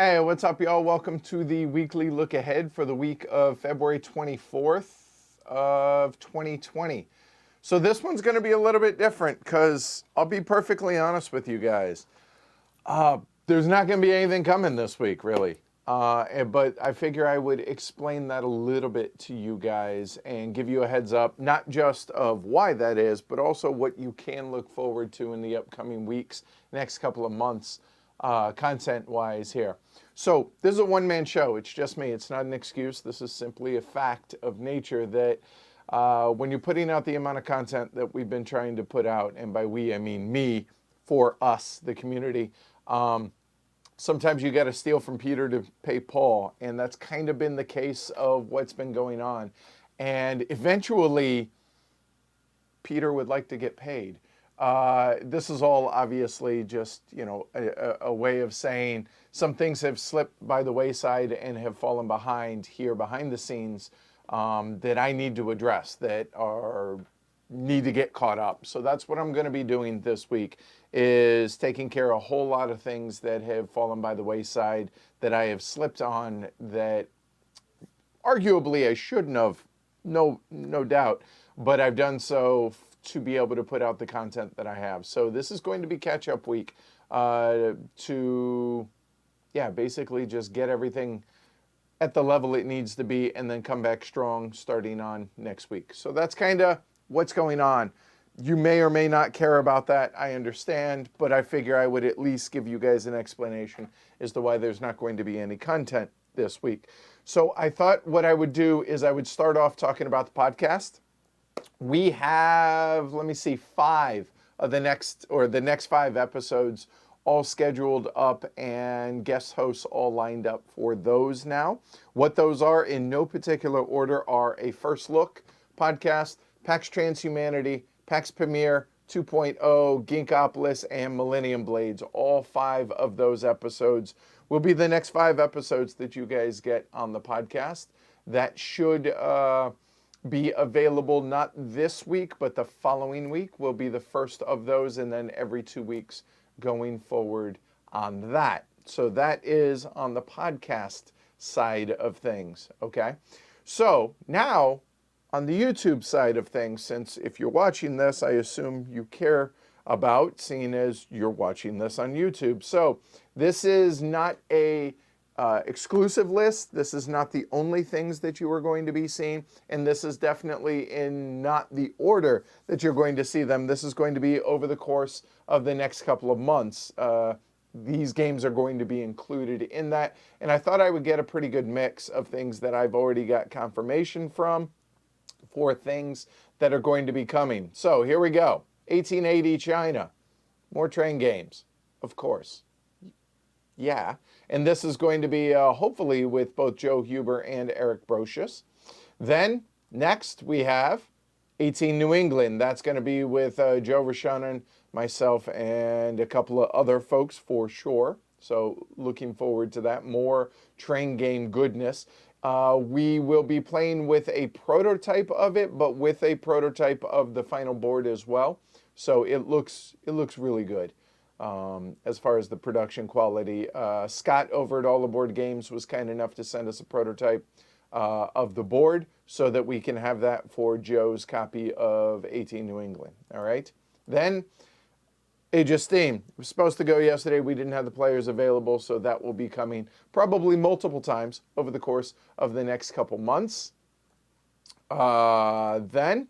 Hey, what's up, y'all? Welcome to the weekly look ahead for the week of February 24th of 2020. So this one's going to be a little bit different because I'll be perfectly honest with you guys. There's not going to be anything coming this week, really. But I figure I would explain that a little bit to you guys and give you a heads up, not just of why that is, but also what you can look forward to in the upcoming weeks, next couple of months, content-wise here. So this is a one-man show. It's just me. It's not an excuse. This is simply a fact of nature that when you're putting out the amount of content that we've been trying to put out, and by we, I mean me, for us, the community, sometimes you got to steal from Peter to pay Paul, and that's kind of been the case of what's been going on. And eventually, Peter would like to get paid. This is all obviously just, a way of saying some things have slipped by the wayside and have fallen behind here behind the scenes that I need to address, that are need to get caught up. So that's what I'm going to be doing this week, is taking care of a whole lot of things that have fallen by the wayside, that I have slipped on, that arguably I shouldn't have, no doubt, but I've done so to be able to put out the content that I have. So this is going to be catch-up week to, basically just get everything at the level it needs to be and then come back strong starting on next week. So that's kind of what's going on. You may or may not care about that, I understand, but I figure I would at least give you guys an explanation as to why there's not going to be any content this week. So I thought what I would do is I would start off talking about the podcast. We have, let me see, the next 5 episodes all scheduled up and guest hosts all lined up for those now. What those are, in no particular order, are a First Look podcast, PAX Transhumanity, PAX Premiere 2.0, Ginkopolis, and Millennium Blades. All 5 of those episodes will be the next 5 episodes that you guys get on the podcast. That should be available not this week, but the following week will be the first of those, and then every 2 weeks going forward on that. So that is on the podcast side of things, okay? So now on the YouTube side of things, since if you're watching this, I assume you care about, seeing as you're watching this on YouTube. So this is not a exclusive list. This is not the only things that you are going to be seeing, and this is definitely in not the order that you're going to see them. This is going to be over the course of the next couple of months. These games are going to be included in that, and I thought I would get a pretty good mix of things that I've already got confirmation from for things that are going to be coming. So here we go. 1880 China. More train games, of course. Yeah, and this is going to be hopefully with both Joe Huber and Eric Brocious. Then next we have 18 New England. That's going to be with Joe Rashanen, myself, and a couple of other folks for sure. So looking forward to that. More train game goodness. We will be playing with a prototype of it, but with a prototype of the final board as well. So it looks really good. As far as the production quality. Scott over at All Aboard Games was kind enough to send us a prototype of the board so that we can have that for Joe's copy of 18 New England. All right. Then Aegeus Team. It was supposed to go yesterday. We didn't have the players available, so that will be coming probably multiple times over the course of the next couple months. Then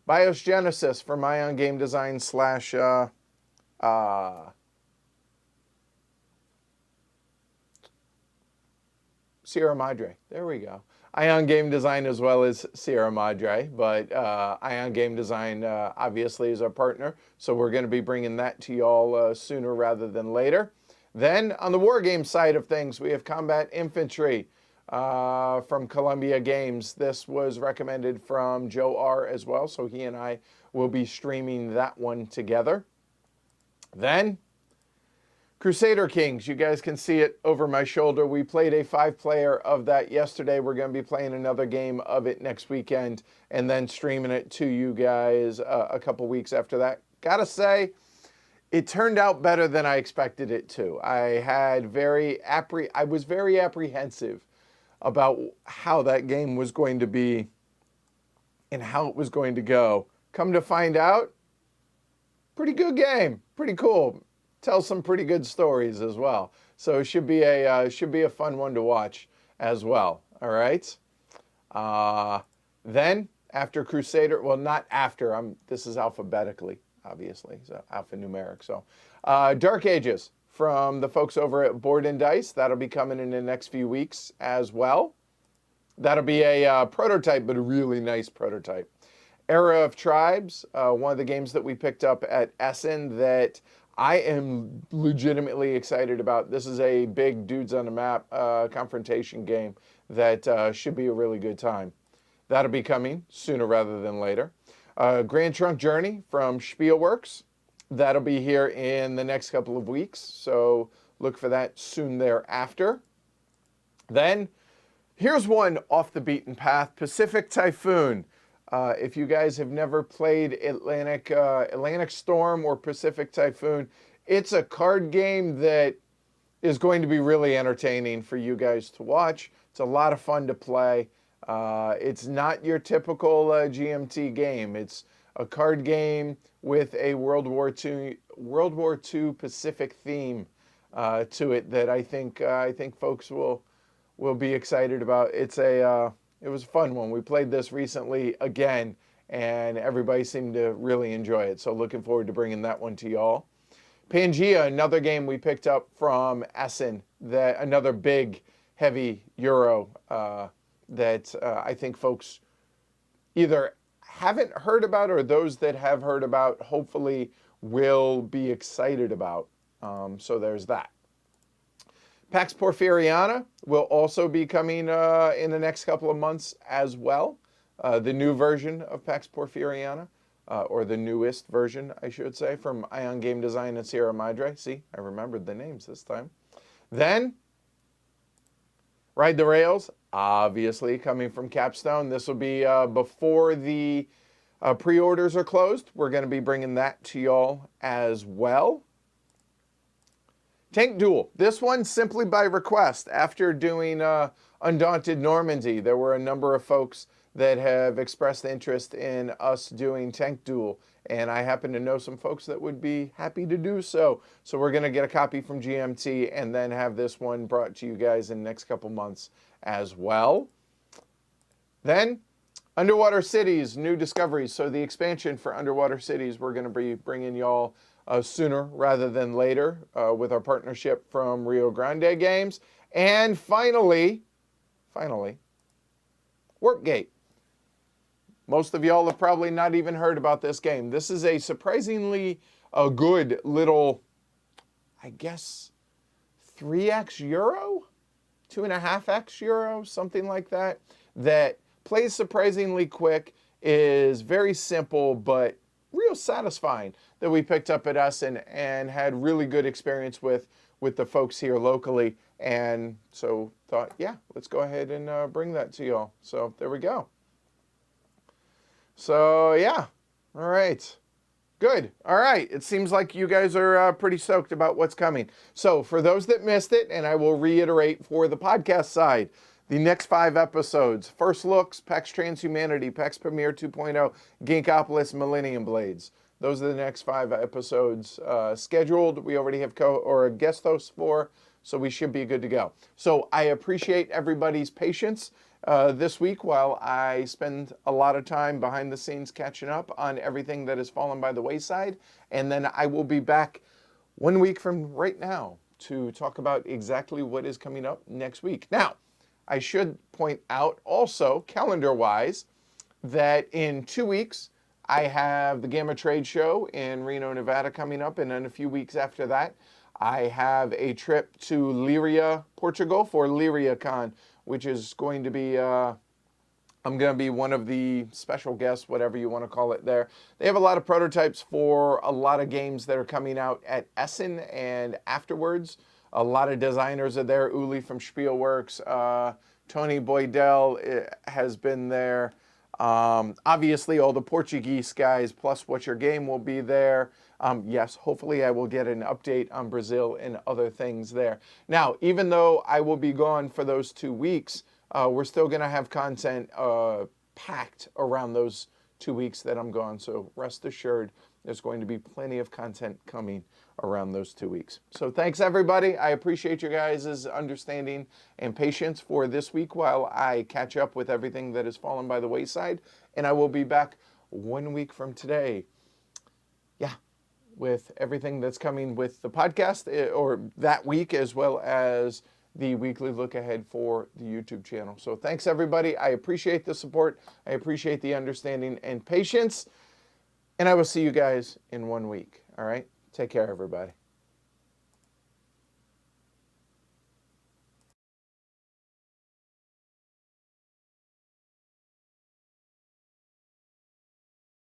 Biogenesis from Ion Game Design / Sierra Madre. There we go. Ion Game Design as well as Sierra Madre, but Ion Game Design obviously is our partner, so we're going to be bringing that to y'all sooner rather than later. Then on the war game side of things, we have Combat Infantry from Columbia Games. This was recommended from Joe R. as well, so he and I will be streaming that one together. Then Crusader Kings, you guys can see it over my shoulder. We played a 5-player of that yesterday. We're going to be playing another game of it next weekend and then streaming it to you guys a couple weeks after that. Gotta say, It turned out better than I expected it to. I was very apprehensive about how that game was going to be and how it was going to go. Come to find out, pretty good game, pretty cool. Tells some pretty good stories as well. So it should be a fun one to watch as well. All right. Then after Crusader, well, not after. This is alphabetically, obviously, so alphanumeric. So Dark Ages from the folks over at Board and Dice. That'll be coming in the next few weeks as well. That'll be a prototype, but a really nice prototype. Era of Tribes, one of the games that we picked up at Essen that I am legitimately excited about. This is a big dudes on the map confrontation game that should be a really good time. That'll be coming sooner rather than later. Grand Trunk Journey from Spielworks. That'll be here in the next couple of weeks, so look for that soon thereafter. Then, here's one off the beaten path, Pacific Typhoon. If you guys have never played Atlantic Storm or Pacific Typhoon, it's a card game that is going to be really entertaining for you guys to watch. It's a lot of fun to play. It's not your typical GMT game. It's a card game with a World War II Pacific theme to it that I think folks will be excited about. It was a fun one. We played this recently again, and everybody seemed to really enjoy it. So looking forward to bringing that one to y'all. Pangea, another game we picked up from Essen, another big, heavy Euro that I think folks either haven't heard about or those that have heard about hopefully will be excited about. So there's that. Pax Porphyriana will also be coming in the next couple of months as well. The new version of Pax Porphyriana, or the newest version, I should say, from Ion Game Design and Sierra Madre. See, I remembered the names this time. Then, Ride the Rails, obviously coming from Capstone. This will be before the pre-orders are closed. We're going to be bringing that to y'all as well. Tank Duel. This one simply by request. After doing Undaunted Normandy, there were a number of folks that have expressed interest in us doing Tank Duel, and I happen to know some folks that would be happy to do so. So we're going to get a copy from GMT and then have this one brought to you guys in the next couple months as well. Then, Underwater Cities, New Discoveries. So the expansion for Underwater Cities, we're going to be bringing y'all sooner rather than later with our partnership from Rio Grande Games. And finally, Workgate. Most of y'all have probably not even heard about this game. This is a surprisingly good little, I guess, 3x Euro? 2.5x Euro, something like that, that plays surprisingly quick, is very simple, but real satisfying, that we picked up at Essen and had really good experience with the folks here locally. And so thought, yeah, let's go ahead and bring that to y'all. So there we go. So yeah, all right. Good. All right. It seems like you guys are pretty stoked about what's coming. So for those that missed it, and I will reiterate for the podcast side, the next 5 episodes: First Looks, PAX Transhumanity, PAX Premiere 2.0, Ginkopolis, Millennium Blades. Those are the next 5 episodes scheduled. We already have guest hosts for, so we should be good to go. So I appreciate everybody's patience this week while I spend a lot of time behind the scenes catching up on everything that has fallen by the wayside. And then I will be back 1 week from right now to talk about exactly what is coming up next week. Now, I should point out also, calendar-wise, that in 2 weeks, I have the Gamma Trade Show in Reno, Nevada coming up, and then a few weeks after that, I have a trip to Leiria, Portugal for LeiriaCon, which is going to be, I'm going to be one of the special guests, whatever you want to call it there. They have a lot of prototypes for a lot of games that are coming out at Essen and afterwards. A lot of designers are there. Uli from Spielworks, Tony Boydell has been there. Obviously, all the Portuguese guys plus What's Your Game will be there. Yes, hopefully I will get an update on Brazil and other things there. Now, even though I will be gone for those 2 weeks, we're still going to have content packed around those 2 weeks that I'm gone. So rest assured, there's going to be plenty of content coming around those 2 weeks. So thanks, everybody. I appreciate your guys' understanding and patience for this week while I catch up with everything that has fallen by the wayside. And I will be back 1 week from today. Yeah, with everything that's coming with the podcast or that week, as well as the weekly look ahead for the YouTube channel. So thanks, everybody. I appreciate the support. I appreciate the understanding and patience. And I will see you guys in 1 week. All right? Take care, everybody.